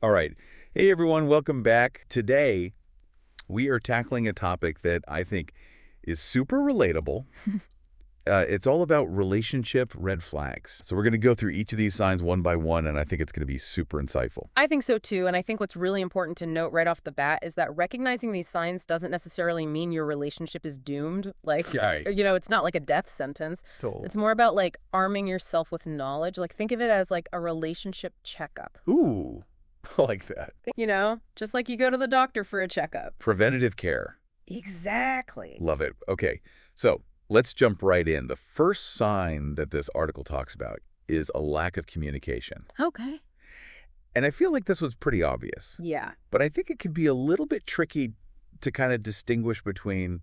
All right. Hey, everyone. Welcome back. Today, we are tackling a topic that I think is super relatable. It's all about relationship red flags. So we're going to go through each of these signs one by one, and I think it's going to be super insightful. I think so too, and I think what's really important to note right off the bat is that recognizing these signs doesn't necessarily mean your relationship is doomed. Right. It's not like a death sentence. Totally. It's more about like arming yourself with knowledge. Like think of it as like a relationship checkup. Ooh, I like that. Just like you go to the doctor for a checkup. Preventative care. Exactly. Love it. Okay, so let's jump right in. The first sign that this article talks about is a lack of communication. Okay. And I feel like this was pretty obvious. Yeah. But I think it can be a little bit tricky to kind of distinguish between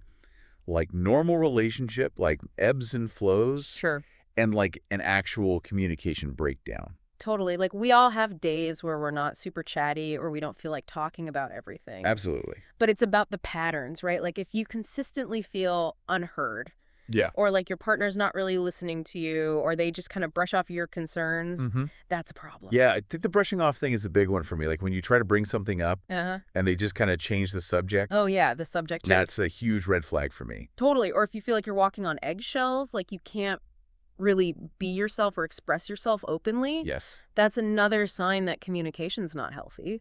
like normal relationship, like ebbs and flows, Sure. and like an actual communication breakdown. Totally. Like we all have days where we're not super chatty or we don't feel like talking about everything. Absolutely. But it's about the patterns, right? Like if you consistently feel unheard, Yeah. or like your partner's not really listening to you, or they just kind of brush off your concerns, that's a problem. Yeah, I think the brushing off thing is a big one for me. Like when you try to bring something up Uh-huh. and they just kind of change the subject, Oh, yeah, the subject. that's a huge red flag for me. Totally. Or if you feel like you're walking on eggshells, like you can't really be yourself or express yourself openly, Yes. that's another sign that communication's not healthy.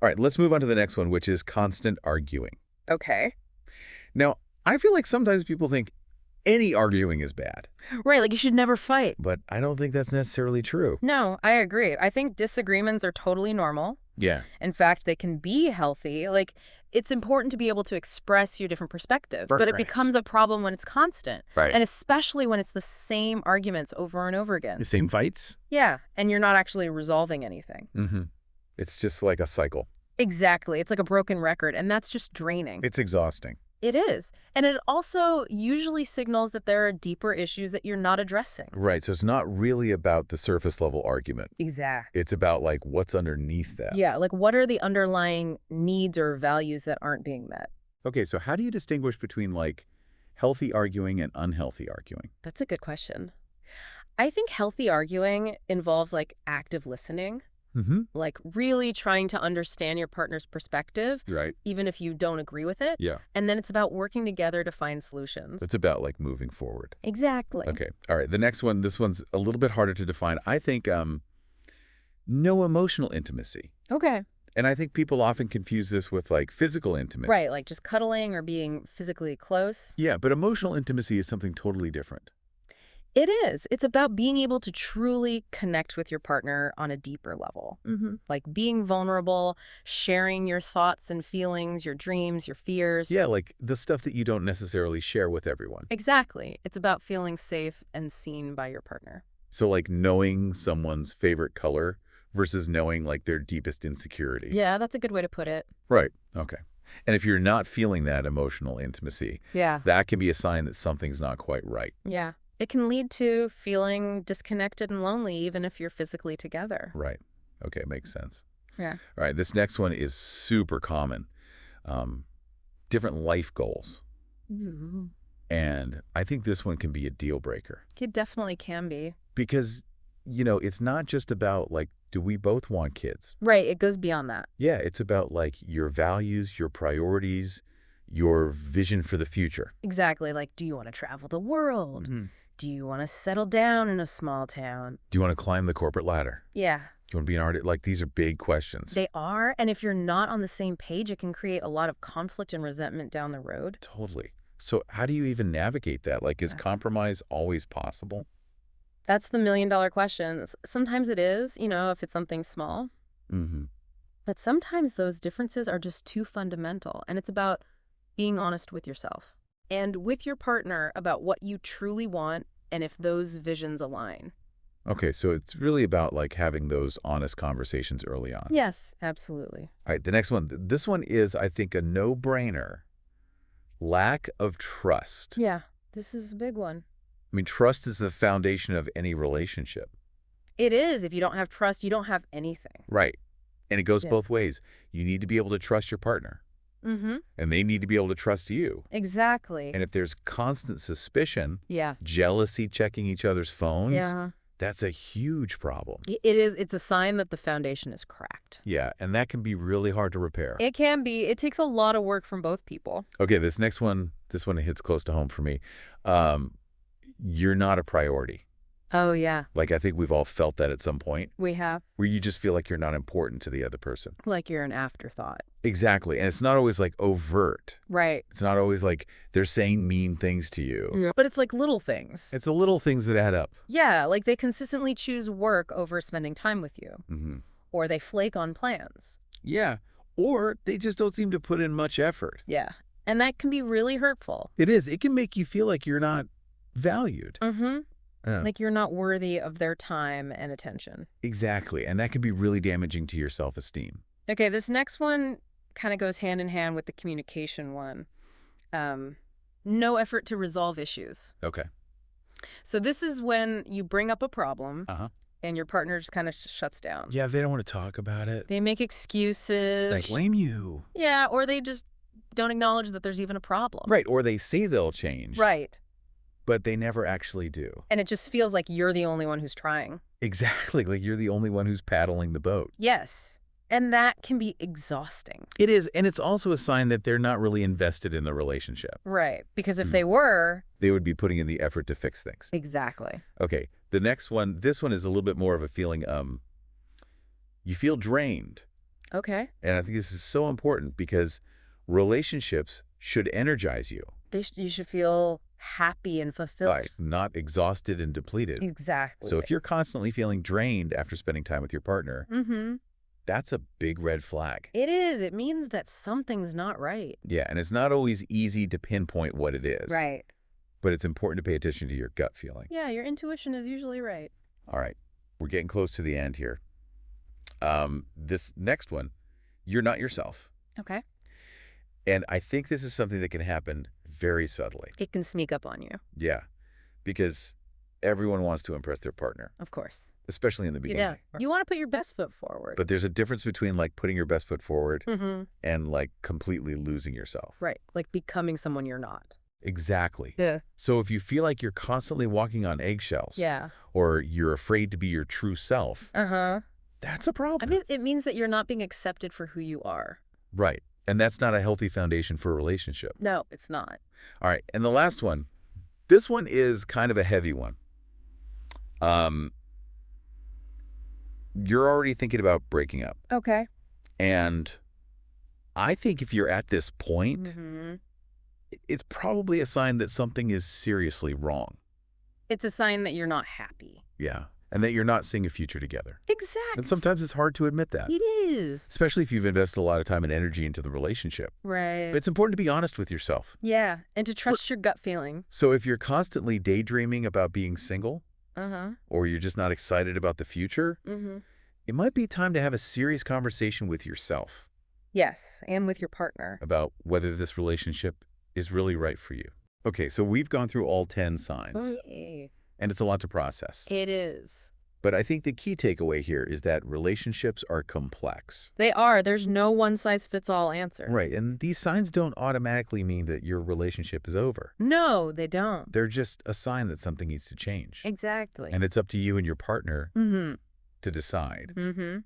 All right, let's move on to the next one, which is constant arguing. Okay. Now, I feel like sometimes people think any arguing is bad, Right, like you should never fight. but I don't think that's necessarily true. No, I agree. I think disagreements are totally normal. Yeah. In fact, they can be healthy. Like, it's important to be able to express your different perspectives, but it Right. becomes a problem when it's constant. Right. And especially when it's the same arguments over and over again. The same fights? Yeah, and you're not actually resolving anything. Mm-hmm. It's just like a cycle. Exactly. It's like a broken record, and that's just draining. It's exhausting. It is. And it also usually signals that there are deeper issues that you're not addressing. Right, so it's not really about the surface level argument. Exactly. It's about like what's underneath that. Yeah, like what are the underlying needs or values that aren't being met? Okay, so how do you distinguish between like healthy arguing and unhealthy arguing? That's a good question. I think healthy arguing involves like active listening, Mm-hmm. like really trying to understand your partner's perspective, Right. even if you don't agree with it. Yeah. And then it's about working together to find solutions. It's about like moving forward. Exactly. Okay. All right. The next one, this one's a little bit harder to define. I think no emotional intimacy. Okay. And I think people often confuse this with like physical intimacy. Right, like just cuddling or being physically close. Yeah, but emotional intimacy is something totally different. It is. It's about being able to truly connect with your partner on a deeper level. Like being vulnerable, sharing your thoughts and feelings, your dreams, your fears. Yeah, like the stuff that you don't necessarily share with everyone. Exactly. It's about feeling safe and seen by your partner. So like knowing someone's favorite color versus knowing like their deepest insecurity. Yeah, that's a good way to put it. Right. Okay. And if you're not feeling that emotional intimacy, Yeah. that can be a sign that something's not quite right. Yeah. It can lead to feeling disconnected and lonely even if you're physically together. Right. Okay, makes sense. Yeah. All right, this next one is super common. Different life goals. And I think this one can be a deal breaker. It definitely can be. Because, it's not just about like, do we both want kids? Right. It goes beyond that. Yeah, it's about like your values, your priorities, your vision for the future. Exactly. Like, do you want to travel the world? Do you want to settle down in a small town? Do you want to climb the corporate ladder? Yeah, Do you want to be an artist? Like, these are big questions. they are. And if you're not on the same page, it can create a lot of conflict and resentment down the road. Totally. So how do you even navigate that? Like, is Yeah. compromise always possible? That's the million-dollar question. Sometimes it is, if it's something small. Mm-hmm. But sometimes those differences are just too fundamental. And it's about being honest with yourself and with your partner about what you truly want and if those visions align. Okay, so it's really about like having those honest conversations early on. Yes, absolutely. All right, the next one. This one is, I think, a no-brainer. Lack of trust. Yeah, this is a big one. I mean, trust is the foundation of any relationship. It is. If you don't have trust, you don't have anything. Right. And it goes Yeah. both ways. You need to be able to trust your partner, and they need to be able to trust you. Exactly. And if there's constant suspicion, Yeah. jealousy, checking each other's phones, Yeah. That's a huge problem. It is. It's a sign that the foundation is cracked. Yeah, and that can be really hard to repair. It can be. It takes a lot of work from both people. Okay, this one hits close to home for me. You're not a priority. Oh, yeah. Like, I think we've all felt that at some point, We have. where you just feel like you're not important to the other person. Like you're an afterthought. Exactly. And it's not always like overt. Right. It's not always like they're saying mean things to you. Yeah. But it's like little things. It's the little things that add up. Yeah, like they consistently choose work over spending time with you. Mm-hmm. Or they flake on plans. Yeah. Or they just don't seem to put in much effort. Yeah. And that can be really hurtful. It is. It can make you feel like you're not valued. Mm-hmm. Yeah. Like you're not worthy of their time and attention. Exactly. And that can be really damaging to your self-esteem. Okay, this next one kind of goes hand in hand with the communication one. No effort to resolve issues. Okay. So this is when you bring up a problem Uh-huh. and your partner just kind of shuts down. Yeah, they don't want to talk about it. They make excuses. They blame you. Yeah, or they just don't acknowledge that there's even a problem. Right. Or they say they'll change. Right. But they never actually do. And it just feels like you're the only one who's trying. Exactly. Like you're the only one who's paddling the boat. Yes. And that can be exhausting. It is. And it's also a sign that they're not really invested in the relationship. Right. Because if they were... They would be putting in the effort to fix things. Exactly. Okay. The next one, this one is a little bit more of a feeling, you feel drained. Okay. And I think this is so important because relationships should energize you. You should feel happy and fulfilled. Like not exhausted and depleted. Exactly. So if you're constantly feeling drained after spending time with your partner, that's a big red flag. It is. It means that something's not right. Yeah, and it's not always easy to pinpoint what it is. Right. But it's important to pay attention to your gut feeling. Yeah, your intuition is usually right. All right. We're getting close to the end here. This next one, you're not yourself. Okay. And I think this is something that can happen very subtly. It can sneak up on you. Yeah, because everyone wants to impress their partner, Of course. especially in the beginning. Yeah. You want to put your best foot forward. But there's a difference between like putting your best foot forward Mm-hmm. and like completely losing yourself. Right. Like becoming someone you're not. Exactly. Yeah. So if you feel like you're constantly walking on eggshells, Yeah. or you're afraid to be your true self, Uh-huh. that's a problem. I mean, it means that you're not being accepted for who you are. Right. And that's not a healthy foundation for a relationship. No, it's not. All right. And the last one, this one is kind of a heavy one. You're already thinking about breaking up. Okay. And I think if you're at this point, Mm-hmm. it's probably a sign that something is seriously wrong. It's a sign that you're not happy. Yeah. And that you're not seeing a future together. Exactly. And sometimes it's hard to admit that, It is. especially if you've invested a lot of time and energy into the relationship. Right. But it's important to be honest with yourself. Yeah. And to trust your gut feeling. So if you're constantly daydreaming about being single, Uh-huh. or you're just not excited about the future, Mm-hmm. it might be time to have a serious conversation with yourself Yes. And with your partner. about whether this relationship is really right for you. Okay, so we've gone through all 10 signs, Okay. and it's a lot to process. It is. But I think the key takeaway here is that relationships are complex. They are. There's no one-size-fits-all answer. Right, and these signs don't automatically mean that your relationship is over. No, they don't. They're just a sign that something needs to change. Exactly. And it's up to you and your partner Mm-hmm. to decide. Mm-hmm.